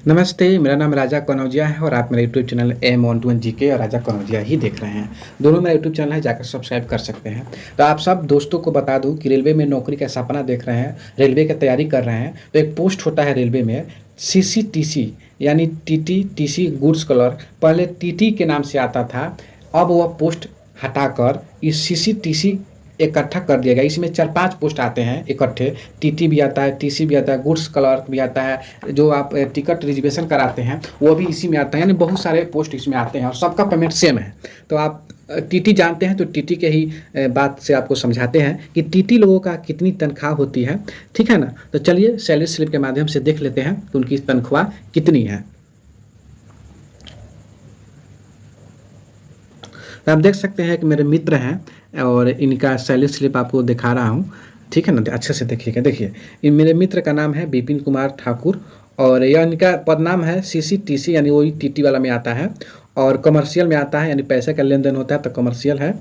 नमस्ते, मेरा नाम राजा कनौजिया है और आप मेरा यूट्यूब चैनल M121 जीके और राजा कनौजिया ही देख रहे हैं। दोनों मेरा यूट्यूब चैनल है, जाकर सब्सक्राइब कर सकते हैं। तो आप सब दोस्तों को बता दूं कि रेलवे में नौकरी का सपना देख रहे हैं, रेलवे की तैयारी कर रहे हैं, तो एक पोस्ट होता है रेलवे में CCTC यानी TTTC गुड्स क्लर्क। पहले TT के नाम से आता था, अब वह पोस्ट हटाकर इस CCTC इकट्ठा कर दिया गया। इसमें 4-5 पोस्ट आते हैं इकट्ठे। टीटी भी आता है, टीसी भी आता है, गुड्स क्लर्क भी आता है, जो आप टिकट रिजर्वेशन कराते हैं वो भी इसी में आता है। यानी बहुत सारे पोस्ट इसमें आते हैं और सबका पेमेंट सेम है। तो आप टीटी जानते हैं तो टीटी के ही बात से आपको समझाते हैं कि टीटी लोगों का कितनी तनख्वाह होती है, ठीक है ना। तो चलिए सैलरी स्लिप के माध्यम से देख लेते हैं कि उनकी तनख्वाह कितनी है। तो आप देख सकते हैं कि मेरे मित्र हैं और इनका सैलरी स्लिप आपको दिखा रहा हूँ, ठीक है ना। अच्छे से देखिएगा। देखिए, इन मेरे मित्र का नाम है विपिन कुमार ठाकुर और यह इनका पद नाम है CCTC यानी वही टीटी वाला में आता है और कमर्शियल में आता है, यानी पैसे का लेन देन होता है तो कमर्शियल है।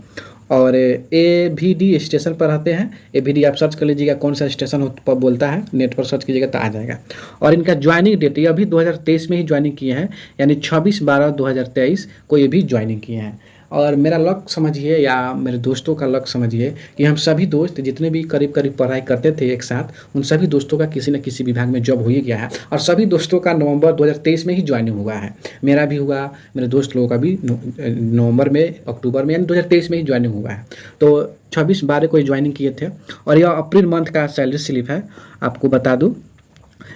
और AVD स्टेशन पर रहते हैं। AVD आप सर्च कर लीजिएगा कौन सा स्टेशन पर बोलता है, नेट पर सर्च कीजिएगा तो आ जाएगा। और इनका ज्वाइनिंग डेट ये अभी 2023 में ही ज्वाइनिंग किए हैं, यानी 26/12/2023 को ये भी ज्वाइनिंग किए हैं। और मेरा लक समझिए या मेरे दोस्तों का लक समझिए कि हम सभी दोस्त जितने भी करीब करीब पढ़ाई करते थे एक साथ, उन सभी दोस्तों का किसी न किसी विभाग में जॉब हो ही गया है और सभी दोस्तों का नवंबर 2023 में ही ज्वाइनिंग हुआ है। मेरा भी हुआ, मेरे दोस्त लोगों का भी नवंबर में, अक्टूबर में, यानी 2023 में ही ज्वाइनिंग हुआ है। तो 26/12 को ही ज्वाइनिंग किए थे। और यह अप्रैल मंथ का सैलरी स्लिप है, आपको बता दूँ।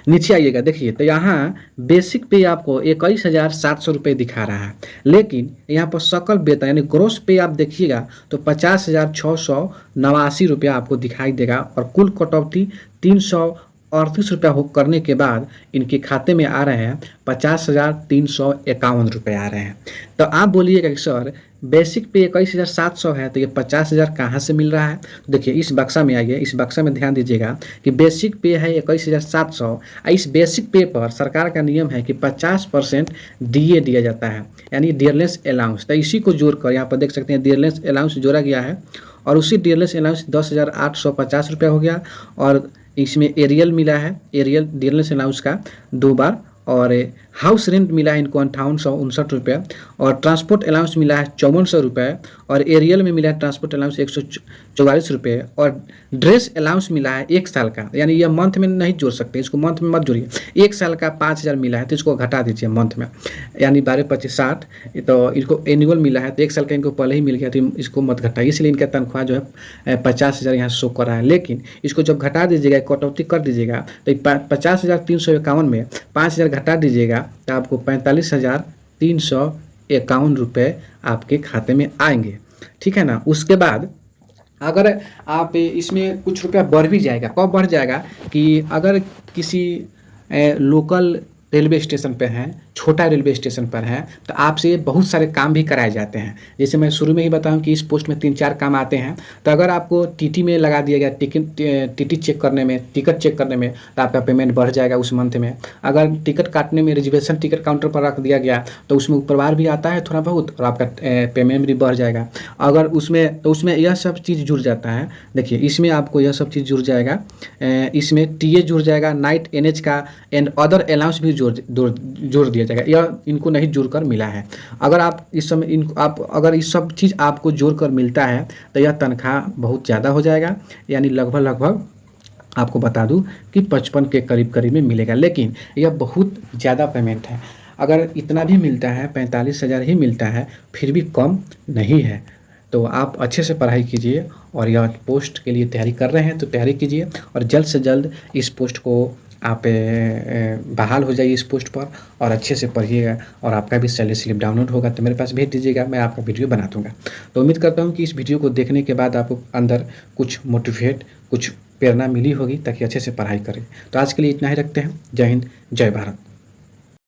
नीचे आइएगा, देखिए तो यहाँ बेसिक पे आपको 21,700 रुपये दिखा रहा है, लेकिन यहाँ पर सकल वेतन यानी ग्रोस पे आप देखिएगा तो 50,689 रुपया आपको दिखाई देगा। और कुल कटौती 338 रुपया हो करने के बाद इनके खाते में आ रहे हैं 50,351 रुपये आ रहे हैं। तो आप बोलिएगा कि सर बेसिक पे 21,700 है तो ये 50,000 कहाँ से मिल रहा है। तो देखिए इस बक्सा में आइए, इस बक्सा में ध्यान दीजिएगा कि बेसिक पे है 21,700। इस बेसिक पे पर सरकार का नियम है कि 50% DA दिया जाता है, यानी डियरनेस अलाउंस। तो इसी को जोड़कर यहाँ पर देख सकते हैं डियरनेस अलाउंस जोड़ा गया है और उसी डियरनेस अलाउंस 10,850 रुपया हो गया। और इसमें एरियल मिला है, एरियल डियरनेस अलाउंस का 2 बार। और हाउस रेंट मिला है इनको 5859 रुपये और ट्रांसपोर्ट अलाउंस मिला है 5400 रुपये और एरियल में मिला है ट्रांसपोर्ट अलाउंस 144 रुपये और ड्रेस अलाउंस मिला है 1 साल का, यानी यह मंथ में नहीं जोड़ सकते, इसको मंथ में मत जोड़िए। 1 साल का 5,000 मिला है तो इसको घटा दीजिए मंथ में, यानी 12-25-60। तो इनको एनुअल मिला है तो 1 साल का इनको पहले ही मिल गया तो इसको मत घटाइए, इसलिए इनका तनख्वाह जो है 50,000 यहाँ शो कर रहा है। लेकिन इसको जब घटा दीजिएगा, कटौती कर दीजिएगा तो 50,351 में 5,000 घटा दीजिएगा तो आपको 45,351 रुपये आपके खाते में आएंगे, ठीक है ना। उसके बाद अगर आप इसमें कुछ रुपया बढ़ भी जाएगा, कब बढ़ जाएगा कि अगर किसी लोकल रेलवे स्टेशन पर हैं, छोटा रेलवे स्टेशन पर है तो आपसे बहुत सारे काम भी कराए जाते हैं। जैसे मैं शुरू में ही बताऊं कि इस पोस्ट में 3-4 काम आते हैं। तो अगर आपको टीटी में लगा दिया गया, टीटी चेक करने में, टिकट चेक करने में, तो आपका पेमेंट बढ़ जाएगा उस मंथ में। अगर टिकट काटने में रिजर्वेशन टिकट काउंटर पर रख दिया गया तो उसमें ऊपरवार भी आता है थोड़ा बहुत और आपका पेमेंट भी बढ़ जाएगा। अगर उसमें यह सब चीज़ जुड़ जाता है। देखिए इसमें आपको यह सब चीज़ जुड़ जाएगा, इसमें TA जुड़ जाएगा, नाइट NH का एंड अदर अलाउंस भी जोड़ दिया जाएगा। यह इनको नहीं जोड़कर मिला है। अगर आप इस समय अगर इस सब चीज़ आपको जोड़कर मिलता है तो यह तनख्वाह बहुत ज़्यादा हो जाएगा, यानी लगभग आपको बता दूं कि 55 के करीब में मिलेगा। लेकिन यह बहुत ज़्यादा पेमेंट है। अगर इतना भी मिलता है, 45,000 ही मिलता है, फिर भी कम नहीं है। तो आप अच्छे से पढ़ाई कीजिए और यह पोस्ट के लिए तैयारी कर रहे हैं तो तैयारी कीजिए और जल्द से जल्द इस पोस्ट को आप बहाल हो जाइए इस पोस्ट पर और अच्छे से पढ़िएगा और आपका भी सैलरी स्लिप डाउनलोड होगा तो मेरे पास भेज दीजिएगा, मैं आपका वीडियो बना दूंगा। तो उम्मीद करता हूं कि इस वीडियो को देखने के बाद आपको अंदर कुछ मोटिवेट, कुछ प्रेरणा मिली होगी ताकि अच्छे से पढ़ाई करें। तो आज के लिए इतना ही रखते हैं। जय हिंद, जय भारत।